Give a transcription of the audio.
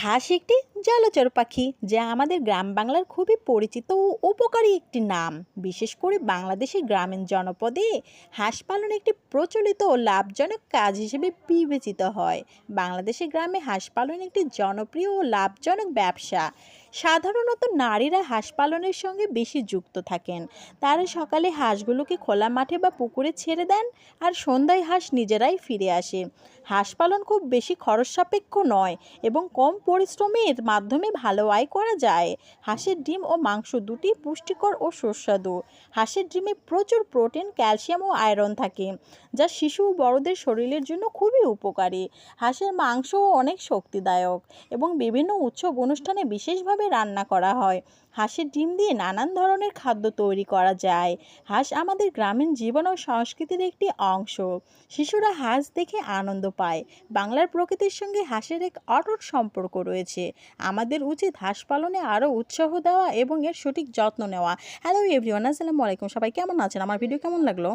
হাঁস একটি জলচর পাখি যা আমাদের গ্রাম বাংলার খুবই পরিচিত ও উপকারী একটি নাম। বিশেষ করে বাংলাদেশের গ্রামীণ জনপদে হাঁস পালন একটি প্রচলিত ও লাভজনক কাজ হিসেবে বিবেচিত হয়। বাংলাদেশের গ্রামে হাঁস পালন একটি জনপ্রিয় ও লাভজনক ব্যবসা। সাধারণত নারীরা হাঁস পালনের সঙ্গে বেশি যুক্ত থাকেন। তারা সকালে হাঁসগুলোকে খোলা মাঠে বা পুকুরে ছেড়ে দেন, আর সন্ধ্যায় হাঁস নিজেরাই ফিরে আসে। হাঁস পালন খুব বেশি খরচ সাপেক্ষ নয় এবং কম পরিশ্রমের মাধ্যমে ভালো আয় করা যায়। হাঁসের ডিম ও মাংস দুটি পুষ্টিকর ও সুস্বাদু। হাঁসের ডিমে প্রচুর প্রোটিন, ক্যালসিয়াম ও আয়রন থাকে, যা শিশু ও বড়দের শরীরের জন্য খুবই উপকারী। হাঁসের মাংসও অনেক শক্তিদায়ক এবং বিভিন্ন উৎসব অনুষ্ঠানে বিশেষভাবে রান্না করা হয়। হাঁসের ডিম দিয়ে নানান ধরনের খাদ্য তৈরি করা যায়। হাঁস আমাদের গ্রামীণ জীবন ও সংস্কৃতির একটি অংশ। শিশুরা হাঁস দেখে আনন্দ পায়। বাংলার প্রকৃতির সঙ্গে হাঁসের এক অটুট সম্পর্ক রয়েছে। আমাদের উচিত হাঁস পালনে আরও উৎসাহ দেওয়া এবং এর সঠিক যত্ন নেওয়া। হ্যালো এভরিওয়ান, আসসালামু আলাইকুম। সবাই কেমন আছেন? আমার ভিডিও কেমন লাগলো?